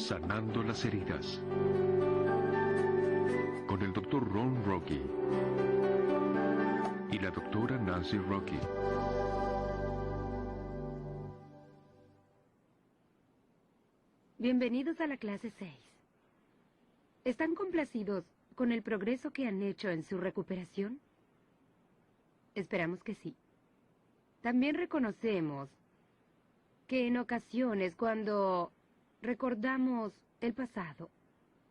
Sanando las heridas. Con el Dr. Ron Rocky y la doctora Nancy Rocky. Bienvenidos a la clase 6. ¿Están complacidos con el progreso que han hecho en su recuperación? Esperamos que sí. También reconocemos que en ocasiones cuando recordamos el pasado,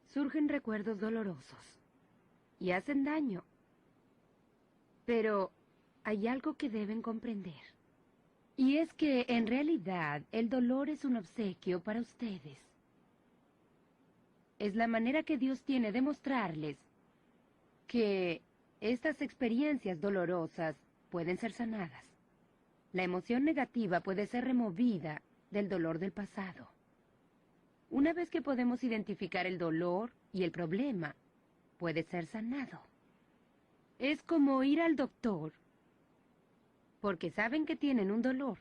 surgen recuerdos dolorosos y hacen daño. Pero hay algo que deben comprender. Y es que, en realidad, el dolor es un obsequio para ustedes. Es la manera que Dios tiene de mostrarles que estas experiencias dolorosas pueden ser sanadas. La emoción negativa puede ser removida del dolor del pasado. Una vez que podemos identificar el dolor y el problema, puede ser sanado. Es como ir al doctor, porque saben que tienen un dolor,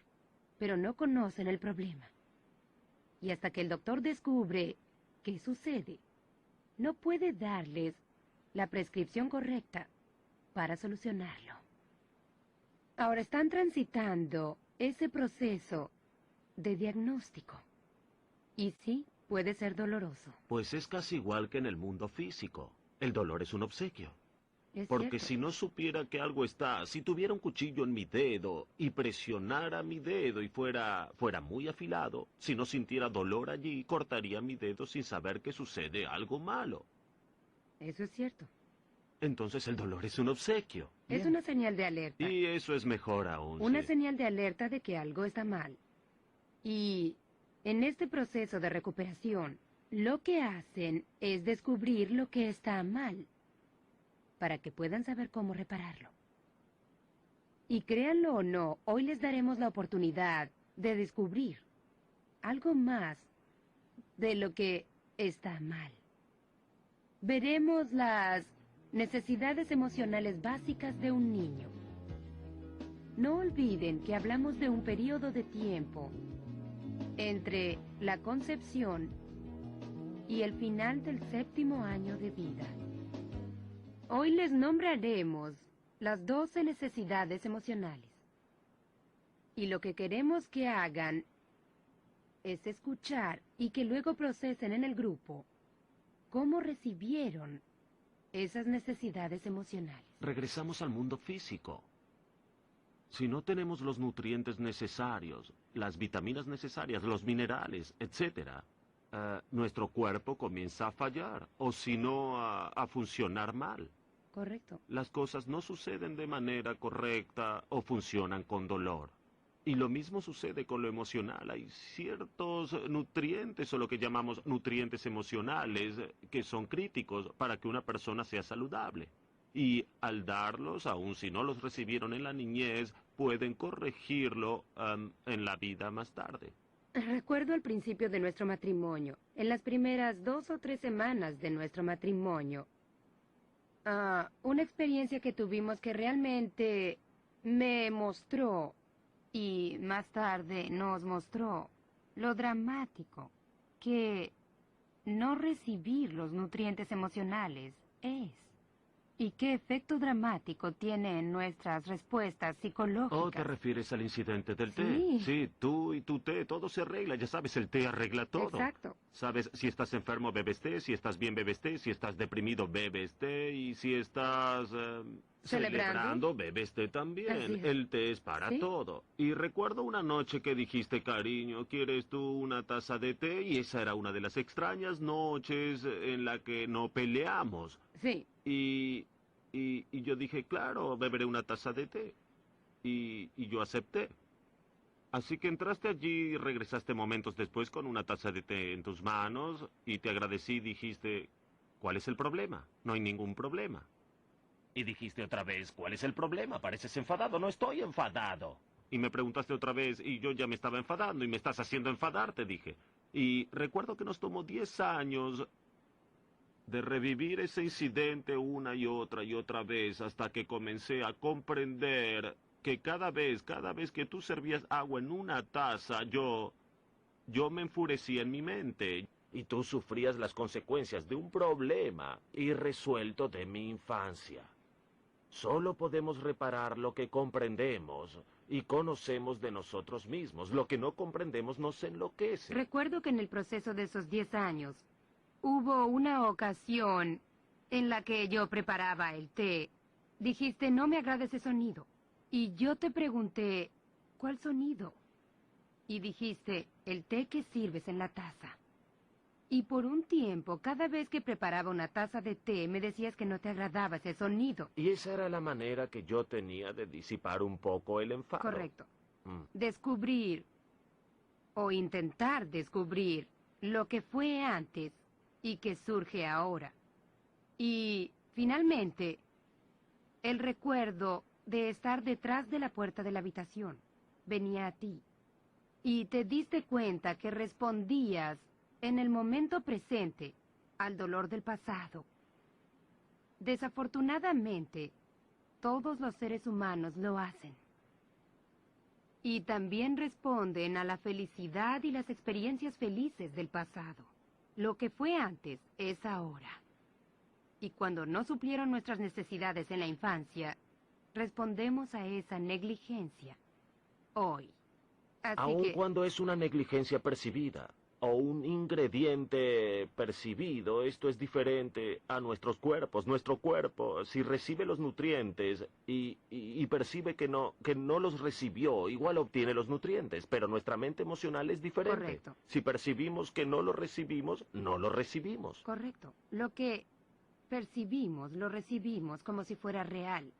pero no conocen el problema. Y hasta que el doctor descubre qué sucede, no puede darles la prescripción correcta para solucionarlo. Ahora están transitando ese proceso de diagnóstico. Y sí, puede ser doloroso. Pues es casi igual que en el mundo físico. El dolor es un obsequio. Porque si no supiera que algo está, si tuviera un cuchillo en mi dedo y presionara mi dedo y fuera muy afilado, si no sintiera dolor allí, cortaría mi dedo sin saber que sucede algo malo. Eso es cierto. Entonces el dolor es un obsequio. Es una señal de alerta. Y eso es mejor aún. Una señal de alerta de que algo está mal. Y en este proceso de recuperación, lo que hacen es descubrir lo que está mal, para que puedan saber cómo repararlo. Y créanlo o no, hoy les daremos la oportunidad de descubrir algo más de lo que está mal. Veremos las necesidades emocionales básicas de un niño. No olviden que hablamos de un periodo de tiempo entre la concepción y el final del 7º año de vida. Hoy les nombraremos las 12 necesidades emocionales. Y lo que queremos que hagan es escuchar y que luego procesen en el grupo cómo recibieron esas necesidades emocionales. Regresamos al mundo físico. Si no tenemos los nutrientes necesarios, las vitaminas necesarias, los minerales, etc., nuestro cuerpo comienza a fallar, o si no, a funcionar mal. Correcto. Las cosas no suceden de manera correcta o funcionan con dolor. Y lo mismo sucede con lo emocional. Hay ciertos nutrientes, o lo que llamamos nutrientes emocionales, que son críticos para que una persona sea saludable. Y al darlos, aun si no los recibieron en la niñez, pueden corregirlo en la vida más tarde. Recuerdo al principio de nuestro matrimonio, en las primeras 2 o 3 semanas de nuestro matrimonio, una experiencia que tuvimos que realmente me mostró, y más tarde nos mostró, lo dramático que no recibir los nutrientes emocionales es. ¿Y qué efecto dramático tiene en nuestras respuestas psicológicas? ¿O te refieres al incidente del té? Sí. Sí, tú y tu té, todo se arregla. Ya sabes, el té arregla todo. Exacto. Sabes, si estás enfermo, bebes té. Si estás bien, bebes té. Si estás deprimido, bebes té. Y si estás celebrando, bebes té también. El té es para todo. Y recuerdo una noche que dijiste, cariño, ¿quieres tú una taza de té? Y esa era una de las extrañas noches en la que no peleamos. Sí. Y yo dije, claro, beberé una taza de té. Y yo acepté. Así que entraste allí y regresaste momentos después con una taza de té en tus manos y te agradecí y dijiste, ¿cuál es el problema? No hay ningún problema. Y dijiste otra vez, ¿cuál es el problema? Pareces enfadado. No estoy enfadado. Y me preguntaste otra vez y yo ya me estaba enfadando y me estás haciendo enfadar, te dije. Y recuerdo que nos tomó 10 años de revivir ese incidente una y otra vez hasta que comencé a comprender que cada vez que tú servías agua en una taza, yo me enfurecía en mi mente. Y tú sufrías las consecuencias de un problema irresuelto de mi infancia. Solo podemos reparar lo que comprendemos y conocemos de nosotros mismos. Lo que no comprendemos nos enloquece. Recuerdo que en el proceso de esos 10 años hubo una ocasión en la que yo preparaba el té. Dijiste, no me agrada ese sonido. Y yo te pregunté, ¿cuál sonido? Y dijiste, el té que sirves en la taza. Y por un tiempo, cada vez que preparaba una taza de té, me decías que no te agradaba ese sonido. Y esa era la manera que yo tenía de disipar un poco el enfado. Correcto. Mm. Descubrir o intentar descubrir lo que fue antes y que surge ahora. Y finalmente, el recuerdo de estar detrás de la puerta de la habitación venía a ti. Y te diste cuenta que respondías en el momento presente al dolor del pasado. Desafortunadamente, todos los seres humanos lo hacen. Y también responden a la felicidad y las experiencias felices del pasado. Lo que fue antes es ahora. Y cuando no suplieron nuestras necesidades en la infancia, respondemos a esa negligencia hoy. Aun cuando es una negligencia percibida o un ingrediente percibido, esto es diferente a nuestros cuerpos. Nuestro cuerpo, si recibe los nutrientes y percibe que no los recibió, igual obtiene los nutrientes, pero nuestra mente emocional es diferente. Correcto. Si percibimos que no lo recibimos, no lo recibimos. Correcto. Lo que percibimos, lo recibimos como si fuera real.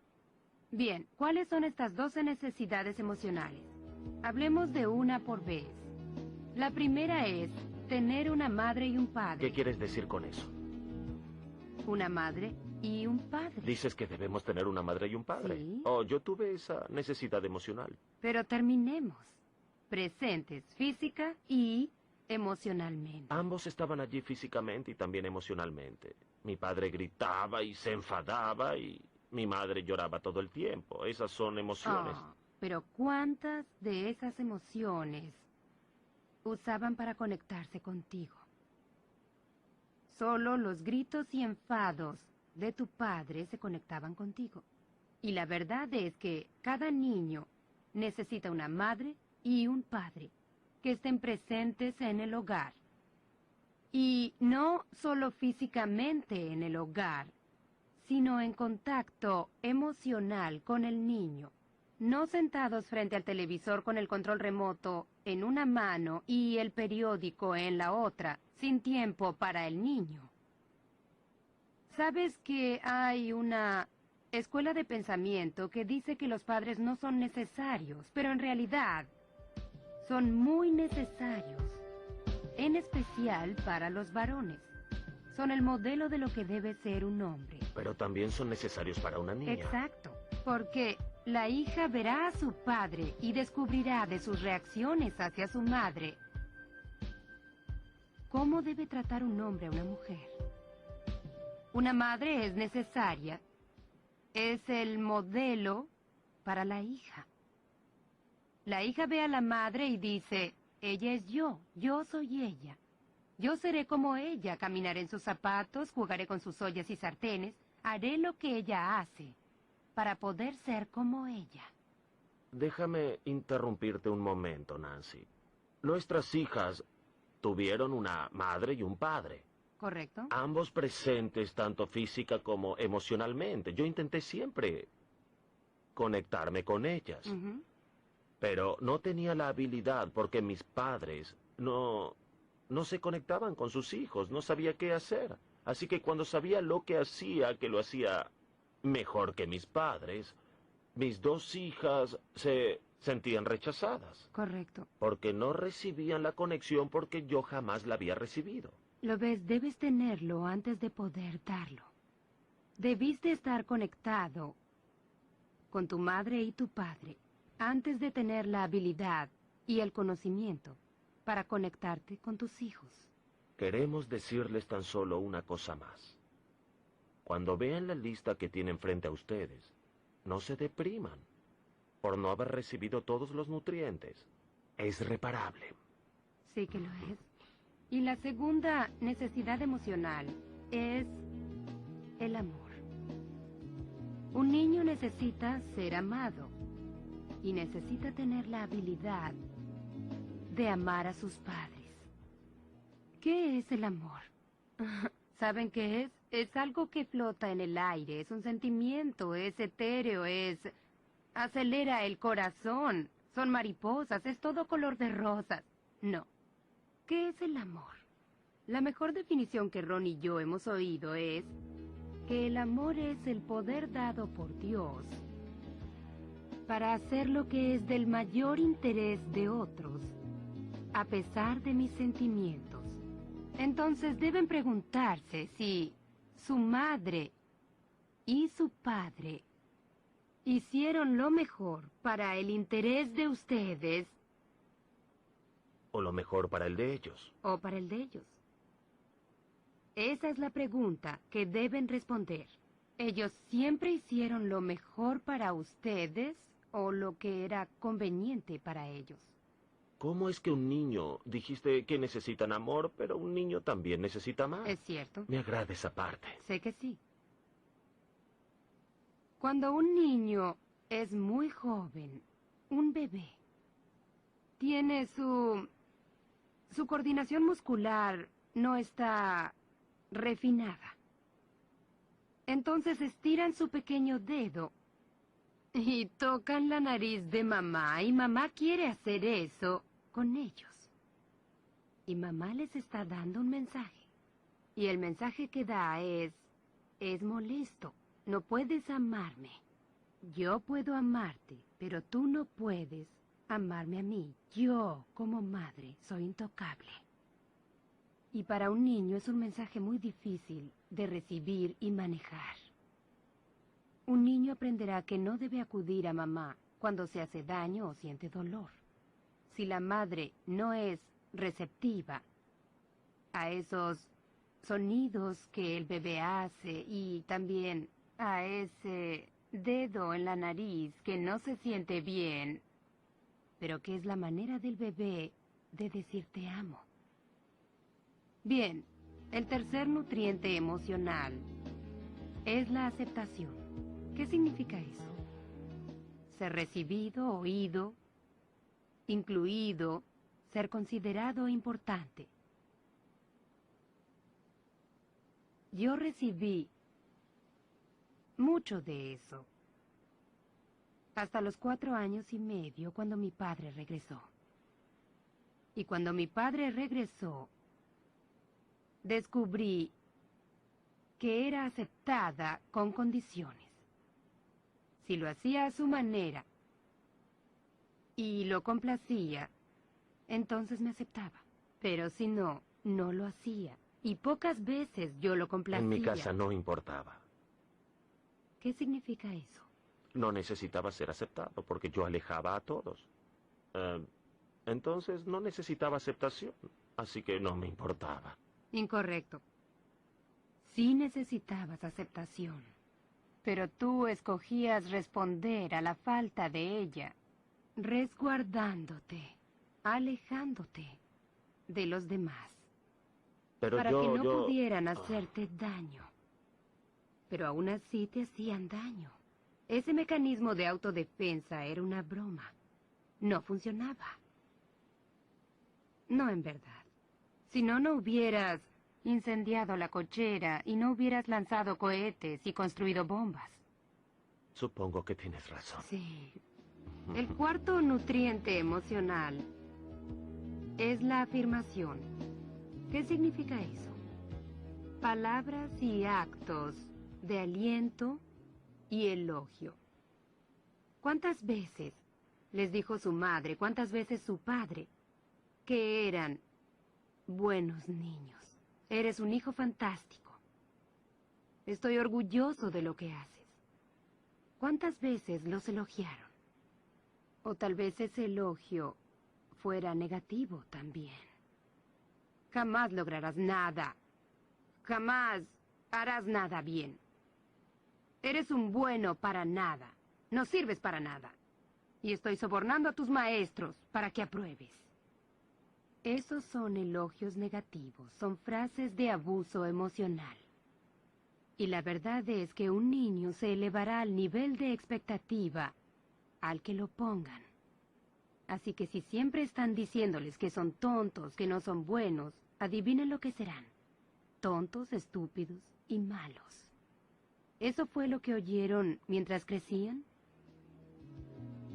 Bien, ¿cuáles son estas 12 necesidades emocionales? Hablemos de una por vez. La primera es tener una madre y un padre. ¿Qué quieres decir con eso? Una madre y un padre. Dices que debemos tener una madre y un padre. Sí. Oh, yo tuve esa necesidad emocional. Pero terminemos. Presentes física y emocionalmente. Ambos estaban allí físicamente y también emocionalmente. Mi padre gritaba y se enfadaba y mi madre lloraba todo el tiempo. Esas son emociones. Pero ¿cuántas de esas emociones usaban para conectarse contigo? Solo los gritos y enfados de tu padre se conectaban contigo. Y la verdad es que cada niño necesita una madre y un padre que estén presentes en el hogar. Y no solo físicamente en el hogar, sino en contacto emocional con el niño. No sentados frente al televisor con el control remoto en una mano y el periódico en la otra, sin tiempo para el niño. ¿Sabes que hay una escuela de pensamiento que dice que los padres no son necesarios, pero en realidad son muy necesarios, en especial para los varones? Son el modelo de lo que debe ser un hombre. Pero también son necesarios para una niña. Exacto, porque la hija verá a su padre y descubrirá de sus reacciones hacia su madre cómo debe tratar un hombre a una mujer. Una madre es necesaria, es el modelo para la hija. La hija ve a la madre y dice, ella es yo soy ella. Yo seré como ella, caminaré en sus zapatos, jugaré con sus ollas y sartenes, haré lo que ella hace para poder ser como ella. Déjame interrumpirte un momento, Nancy. Nuestras hijas tuvieron una madre y un padre. ¿Correcto? Ambos presentes tanto física como emocionalmente. Yo intenté siempre conectarme con ellas. Pero no tenía la habilidad porque mis padres no se conectaban con sus hijos, no sabía qué hacer. Así que cuando sabía lo que lo hacía mejor que mis padres, mis dos hijas se sentían rechazadas. Correcto. Porque no recibían la conexión porque yo jamás la había recibido. Lo ves, debes tenerlo antes de poder darlo. Debiste estar conectado con tu madre y tu padre antes de tener la habilidad y el conocimiento para conectarte con tus hijos. Queremos decirles tan solo una cosa más. Cuando vean la lista que tienen frente a ustedes, no se depriman por no haber recibido todos los nutrientes. Es reparable. Sí que lo es. Y la segunda necesidad emocional es el amor. Un niño necesita ser amado y necesita tener la habilidad de amar a sus padres. ¿Qué es el amor? ¿Saben qué es? Es algo que flota en el aire, es un sentimiento, es etéreo, acelera el corazón, son mariposas, es todo color de rosas. No. ¿Qué es el amor? La mejor definición que Ron y yo hemos oído es que el amor es el poder dado por Dios para hacer lo que es del mayor interés de otros, a pesar de mis sentimientos. Entonces deben preguntarse si su madre y su padre hicieron lo mejor para el interés de ustedes O lo mejor para el de ellos. o para el de ellos. Esa es la pregunta que deben responder. ¿Ellos siempre hicieron lo mejor para ustedes o lo que era conveniente para ellos? ¿Cómo es que un niño, dijiste que necesitan amor, pero un niño también necesita amar? ¿Es cierto? Me agrada esa parte. Sé que sí. Cuando un niño es muy joven, un bebé, tiene su coordinación muscular no está refinada. Entonces estiran su pequeño dedo y tocan la nariz de mamá, y mamá quiere hacer eso con ellos. Y mamá les está dando un mensaje. Y el mensaje que da es molesto. No puedes amarme. Yo puedo amarte, pero tú no puedes amarme a mí. Yo, como madre, soy intocable. Y para un niño es un mensaje muy difícil de recibir y manejar. Un niño aprenderá que no debe acudir a mamá cuando se hace daño o siente dolor. Si la madre no es receptiva a esos sonidos que el bebé hace y también a ese dedo en la nariz que no se siente bien, pero que es la manera del bebé de decir te amo. Bien, el tercer nutriente emocional es la aceptación. ¿Qué significa eso? Ser recibido, oído, incluido, ser considerado importante. Yo recibí mucho de eso hasta los 4 años y medio, cuando mi padre regresó. Y cuando mi padre regresó, descubrí que era aceptada con condiciones. Si lo hacía a su manera y lo complacía, entonces me aceptaba. Pero si no, no lo hacía. Y pocas veces yo lo complacía. En mi casa no importaba. ¿Qué significa eso? No necesitaba ser aceptado porque yo alejaba a todos. Entonces no necesitaba aceptación, así que no me importaba. Incorrecto. Sí necesitabas aceptación, pero tú escogías responder a la falta de ella, resguardándote, alejándote de los demás, Pero para que no pudieran hacerte daño. Pero aún así te hacían daño. Ese mecanismo de autodefensa era una broma. No funcionaba. No, en verdad. Si no, no hubieras incendiado la cochera y no hubieras lanzado cohetes y construido bombas. Supongo que tienes razón. Sí. El cuarto nutriente emocional es la afirmación. ¿Qué significa eso? Palabras y actos de aliento y elogio. ¿Cuántas veces les dijo su madre, cuántas veces su padre, que eran buenos niños? Eres un hijo fantástico. Estoy orgulloso de lo que haces. ¿Cuántas veces los elogiaron? O tal vez ese elogio fuera negativo también. Jamás lograrás nada. Jamás harás nada bien. Eres un bueno para nada. No sirves para nada. Y estoy sobornando a tus maestros para que apruebes. Esos son elogios negativos, son frases de abuso emocional. Y la verdad es que un niño se elevará al nivel de expectativa al que lo pongan. Así que si siempre están diciéndoles que son tontos, que no son buenos, adivinen lo que serán. Tontos, estúpidos y malos. ¿Eso fue lo que oyeron mientras crecían?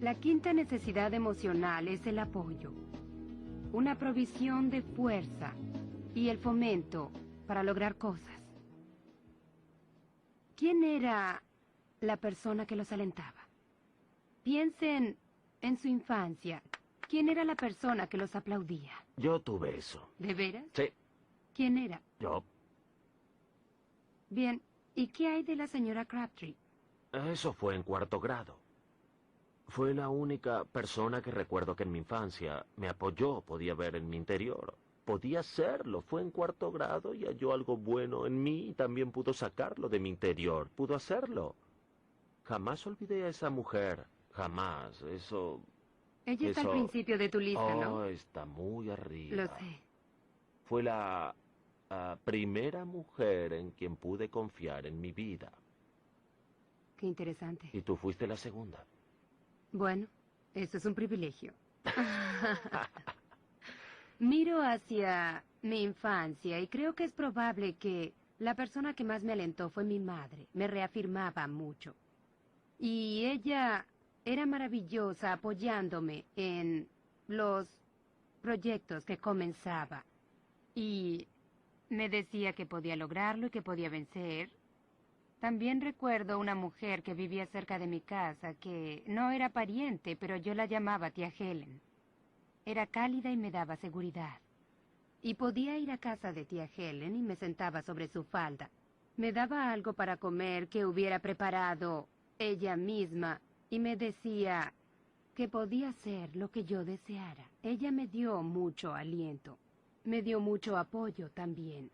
La quinta necesidad emocional es el apoyo. Una provisión de fuerza y el fomento para lograr cosas. ¿Quién era la persona que los alentaba? Piensen en su infancia. ¿Quién era la persona que los aplaudía? Yo tuve eso. ¿De veras? Sí. ¿Quién era? Yo. Bien, ¿y qué hay de la señora Crabtree? Eso fue en 4º grado. Fue la única persona que recuerdo que en mi infancia me apoyó, podía ver en mi interior. Podía hacerlo, fue en 4º grado y halló algo bueno en mí y también pudo sacarlo de mi interior, pudo hacerlo. Jamás olvidé a esa mujer, jamás, eso... Ella está al principio de tu lista, ¿no? Oh, está muy arriba. Lo sé. Fue la primera mujer en quien pude confiar en mi vida. Qué interesante. Y tú fuiste la segunda. Bueno, eso es un privilegio. Miro hacia mi infancia y creo que es probable que la persona que más me alentó fue mi madre. Me reafirmaba mucho. Y ella era maravillosa apoyándome en los proyectos que comenzaba. Y me decía que podía lograrlo y que podía vencer. También recuerdo una mujer que vivía cerca de mi casa, que no era pariente, pero yo la llamaba tía Helen. Era cálida y me daba seguridad. Y podía ir a casa de tía Helen y me sentaba sobre su falda. Me daba algo para comer que hubiera preparado ella misma y me decía que podía hacer lo que yo deseara. Ella me dio mucho aliento. Me dio mucho apoyo también.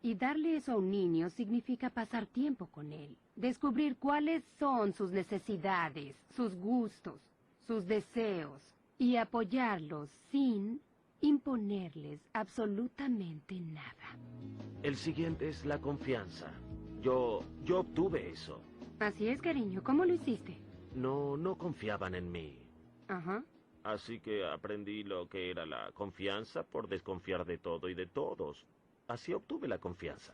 Y darle eso a un niño significa pasar tiempo con él, descubrir cuáles son sus necesidades, sus gustos, sus deseos, y apoyarlos sin imponerles absolutamente nada. El siguiente es la confianza. Yo obtuve eso. Así es, cariño. ¿Cómo lo hiciste? No confiaban en mí. Ajá. Así que aprendí lo que era la confianza por desconfiar de todo y de todos. Así obtuve la confianza.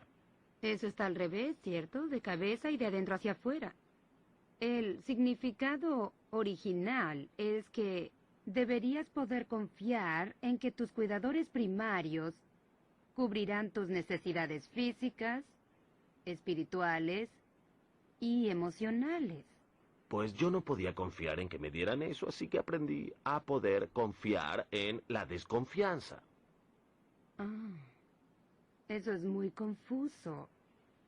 Eso está al revés, ¿cierto? De cabeza y de adentro hacia afuera. El significado original es que deberías poder confiar en que tus cuidadores primarios cubrirán tus necesidades físicas, espirituales y emocionales. Pues yo no podía confiar en que me dieran eso, así que aprendí a poder confiar en la desconfianza. Eso es muy confuso.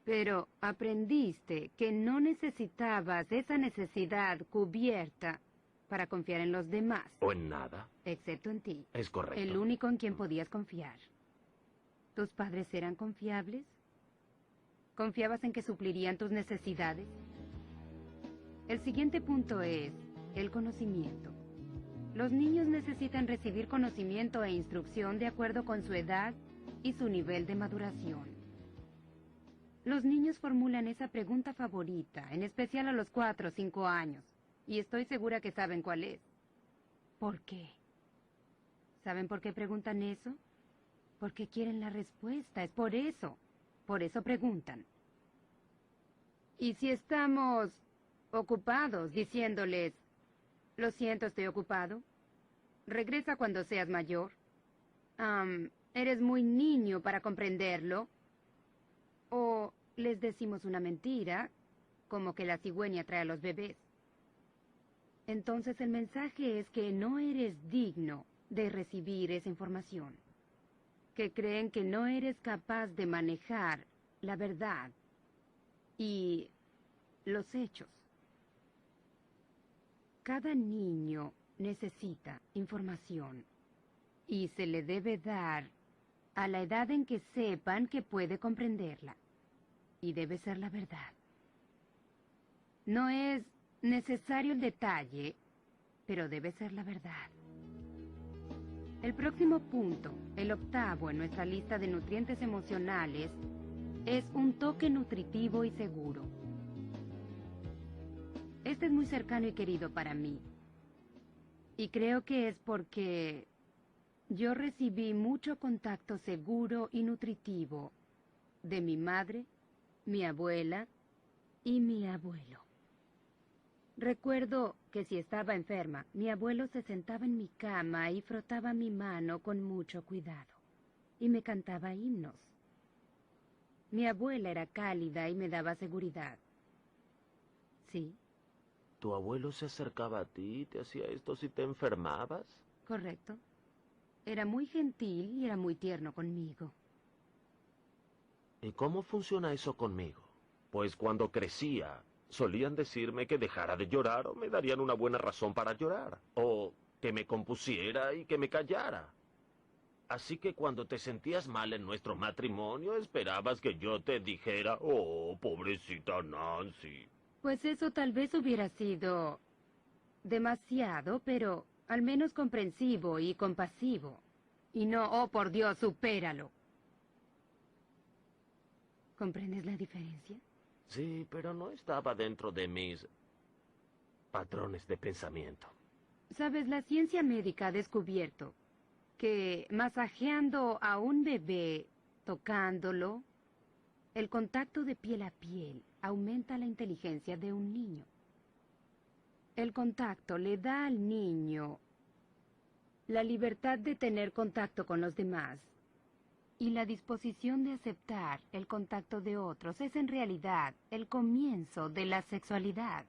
Pero aprendiste que no necesitabas esa necesidad cubierta para confiar en los demás. O en nada. Excepto en ti. Es correcto. El único en quien podías confiar. ¿Tus padres eran confiables? ¿Confiabas en que suplirían tus necesidades? El siguiente punto es el conocimiento. Los niños necesitan recibir conocimiento e instrucción de acuerdo con su edad y su nivel de maduración. Los niños formulan esa pregunta favorita, en especial a los 4 o 5 años, y estoy segura que saben cuál es. ¿Por qué? ¿Saben por qué preguntan eso? Porque quieren la respuesta, es por eso. Por eso preguntan. Y si estamos ocupados diciéndoles, lo siento, estoy ocupado, regresa cuando seas mayor, eres muy niño para comprenderlo, o les decimos una mentira, como que la cigüeña trae a los bebés. Entonces el mensaje es que no eres digno de recibir esa información, que creen que no eres capaz de manejar la verdad y los hechos. Cada niño necesita información y se le debe dar a la edad en que sepan que puede comprenderla. Y debe ser la verdad. No es necesario el detalle, pero debe ser la verdad. El próximo punto, el octavo en nuestra lista de nutrientes emocionales, es un toque nutritivo y seguro. Este es muy cercano y querido para mí. Y creo que es porque yo recibí mucho contacto seguro y nutritivo de mi madre, mi abuela y mi abuelo. Recuerdo que si estaba enferma, mi abuelo se sentaba en mi cama y frotaba mi mano con mucho cuidado, y me cantaba himnos. Mi abuela era cálida y me daba seguridad. Sí, ¿Tu abuelo se acercaba a ti y te hacía esto si te enfermabas? correcto. Era muy gentil y era muy tierno conmigo. ¿Y cómo funciona eso conmigo? Pues cuando crecía, solían decirme que dejara de llorar o me darían una buena razón para llorar. O que me compusiera y que me callara. Así que cuando te sentías mal en nuestro matrimonio, esperabas que yo te dijera, oh, pobrecita Nancy. Pues eso tal vez hubiera sido demasiado, pero al menos comprensivo y compasivo. Y no, oh, por Dios, supéralo. ¿Comprendes la diferencia? Sí, pero no estaba dentro de mis patrones de pensamiento. Sabes, la ciencia médica ha descubierto que masajeando a un bebé, tocándolo, el contacto de piel a piel aumenta la inteligencia de un niño. El contacto le da al niño la libertad de tener contacto con los demás y la disposición de aceptar el contacto de otros es en realidad el comienzo de la sexualidad.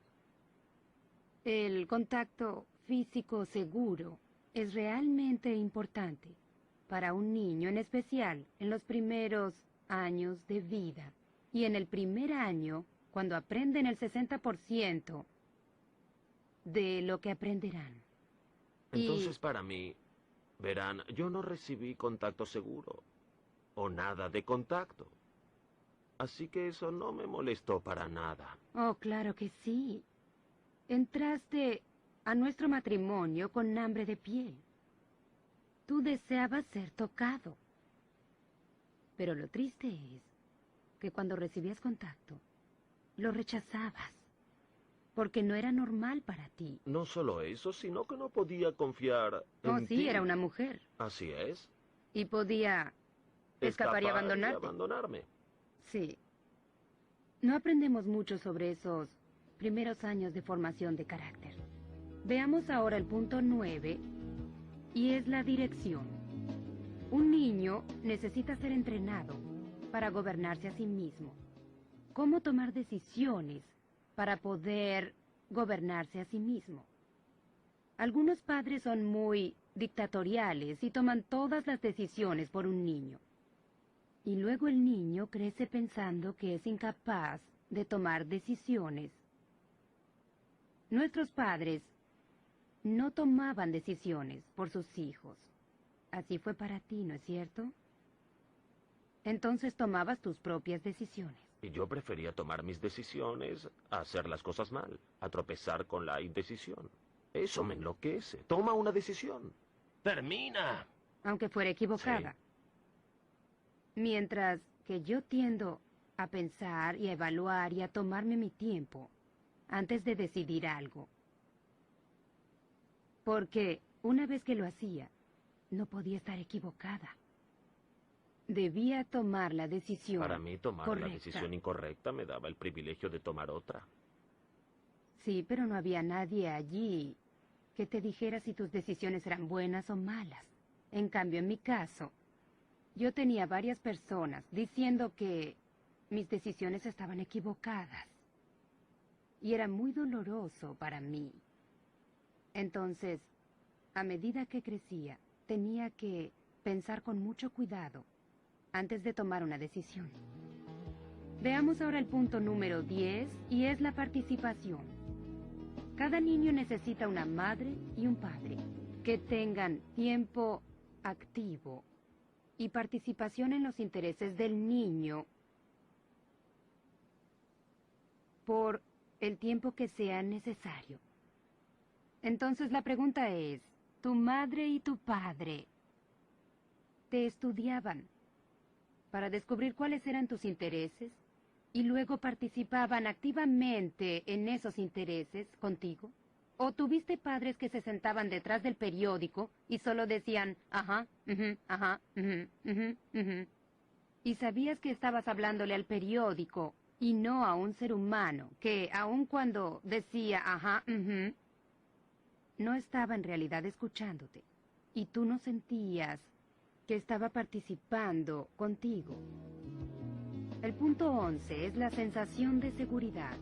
El contacto físico seguro es realmente importante para un niño, en especial en los primeros años de vida. Y en el primer año, cuando aprenden el 60% de lo que aprenderán. Entonces, para mí, verán, yo no recibí contacto seguro o nada de contacto. Así que eso no me molestó para nada. Oh, claro que sí. Entraste a nuestro matrimonio con hambre de piel. Tú deseabas ser tocado. Pero lo triste es que cuando recibías contacto, lo rechazabas, porque no era normal para ti. No solo eso, sino que no podía confiar Oh, en sí, ti. era una mujer. Así es. Y podía escapar y abandonarte. Abandonarme. Sí. No aprendemos mucho sobre esos primeros años de formación de carácter. Veamos ahora el punto 9, y es la dirección. Un niño necesita ser entrenado para gobernarse a sí mismo. ¿Cómo tomar decisiones para poder gobernarse a sí mismo? Algunos padres son muy dictatoriales y toman todas las decisiones por un niño. Y luego el niño crece pensando que es incapaz de tomar decisiones. Nuestros padres no tomaban decisiones por sus hijos. Así fue para ti, ¿no es cierto? Entonces tomabas tus propias decisiones. Y yo prefería tomar mis decisiones a hacer las cosas mal, a tropezar con la indecisión. Eso me enloquece. Toma una decisión. ¡Termina! Aunque fuera equivocada. Mientras que yo tiendo a pensar y a evaluar y a tomarme mi tiempo antes de decidir algo. Porque una vez que lo hacía, no podía estar equivocada. Debía tomar la decisión Para mí, tomar correcta. la decisión incorrecta me daba el privilegio de tomar otra. Sí, pero no había nadie allí que te dijera si tus decisiones eran buenas o malas. En cambio, en mi caso, yo tenía varias personas diciendo que mis decisiones estaban equivocadas. Y era muy doloroso para mí. Entonces, a medida que crecía, tenía que pensar con mucho cuidado antes de tomar una decisión. Veamos ahora el punto número 10, y es la participación. Cada niño necesita una madre y un padre que tengan tiempo activo y participación en los intereses del niño por el tiempo que sea necesario. Entonces la pregunta es, ¿tu madre y tu padre te estudiaban para descubrir cuáles eran tus intereses y luego participaban activamente en esos intereses contigo? ¿O tuviste padres que se sentaban detrás del periódico y solo decían, ajá, ajá, y sabías que estabas hablándole al periódico y no a un ser humano que, aun cuando decía, ajá, no estaba en realidad escuchándote y tú no sentías que estaba participando contigo? El punto 11 es la sensación de seguridad.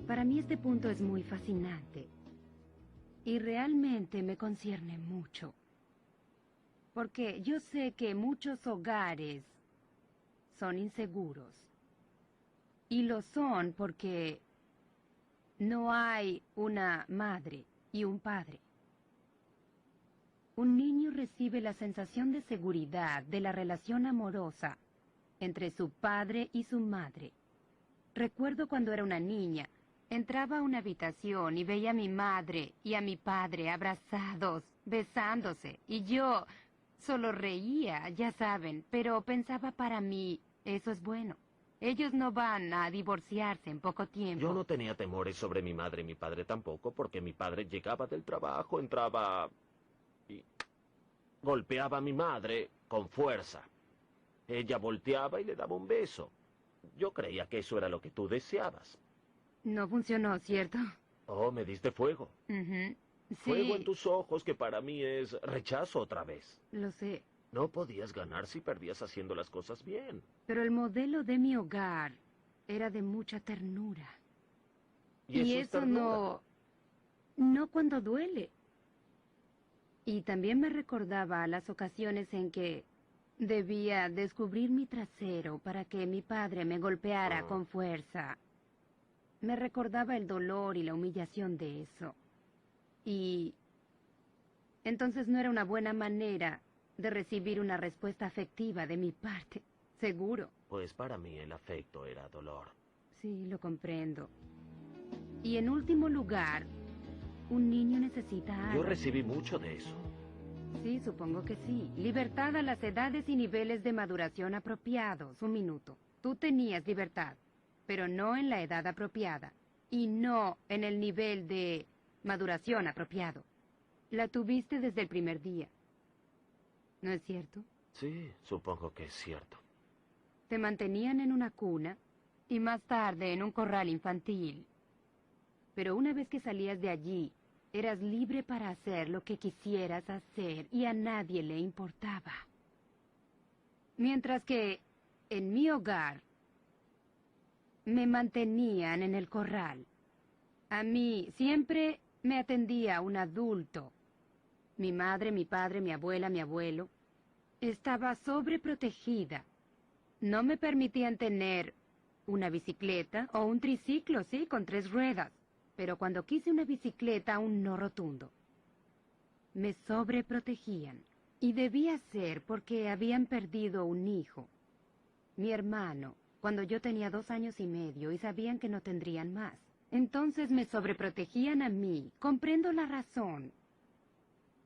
Para mí este punto es muy fascinante y realmente me concierne mucho, porque yo sé que muchos hogares son inseguros y lo son porque no hay una madre y un padre. Un niño recibe la sensación de seguridad de la relación amorosa entre su padre y su madre. Recuerdo cuando era una niña, entraba a una habitación y veía a mi madre y a mi padre abrazados, besándose, y yo solo reía, ya saben, pero pensaba para mí, eso es bueno. Ellos no van a divorciarse en poco tiempo. Yo no tenía temores sobre mi madre y mi padre tampoco, porque mi padre llegaba del trabajo, entraba y golpeaba a mi madre con fuerza. Ella volteaba y le daba un beso. Yo creía que eso era lo que tú deseabas. No funcionó, ¿cierto? Oh, me diste fuego. Sí. Fuego en tus ojos, que para mí es rechazo otra vez. Lo sé. No podías ganar si perdías haciendo las cosas bien. Pero el modelo de mi hogar era de mucha ternura. Y eso es no cuando duele. Y también me recordaba las ocasiones en que debía descubrir mi trasero para que mi padre me golpeara con fuerza. Me recordaba el dolor y la humillación de eso. Y entonces no era una buena manera de recibir una respuesta afectiva de mi parte, seguro. Pues para mí el afecto era dolor. Sí, lo comprendo. Y en último lugar, un niño necesita algo. Yo recibí mucho de eso. Sí, supongo que sí. Libertad a las edades y niveles de maduración apropiados. Un minuto. Tú tenías libertad, pero no en la edad apropiada. Y no en el nivel de maduración apropiado. La tuviste desde el primer día. ¿No es cierto? Sí, supongo que es cierto. Te mantenían en una cuna y más tarde en un corral infantil. Pero una vez que salías de allí, eras libre para hacer lo que quisieras hacer y a nadie le importaba. Mientras que en mi hogar me mantenían en el corral. A mí siempre me atendía un adulto. Mi madre, mi padre, mi abuela, mi abuelo. Estaba sobreprotegida. No me permitían tener una bicicleta o un triciclo, sí, con 3 ruedas. Pero cuando quise una bicicleta, un no rotundo. Me sobreprotegían. Y debía ser porque habían perdido un hijo. Mi hermano, cuando yo tenía 2 años y medio y sabían que no tendrían más. Entonces me sobreprotegían a mí. Comprendo la razón.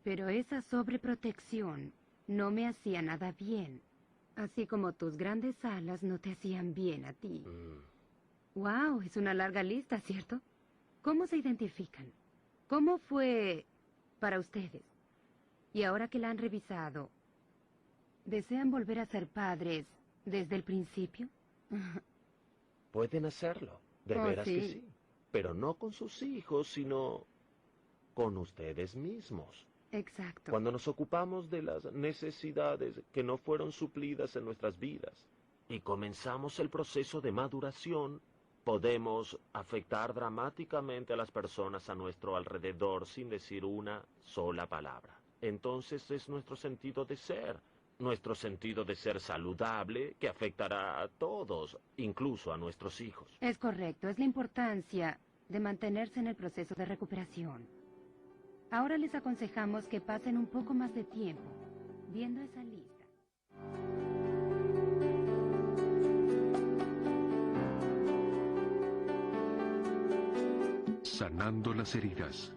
Pero esa sobreprotección no me hacía nada bien. Así como tus grandes alas no te hacían bien a ti. Wow, es una larga lista, ¿cierto? ¿Cómo se identifican? ¿Cómo fue para ustedes? Y ahora que la han revisado, ¿desean volver a ser padres desde el principio? Pueden hacerlo, de veras sí. que sí. Pero no con sus hijos, sino con ustedes mismos. Exacto. Cuando nos ocupamos de las necesidades que no fueron suplidas en nuestras vidas y comenzamos el proceso de maduración, podemos afectar dramáticamente a las personas a nuestro alrededor sin decir una sola palabra. Entonces es nuestro sentido de ser saludable, que afectará a todos, incluso a nuestros hijos. Es correcto, es la importancia de mantenerse en el proceso de recuperación. Ahora les aconsejamos que pasen un poco más de tiempo viendo esa lista. Sanando las heridas.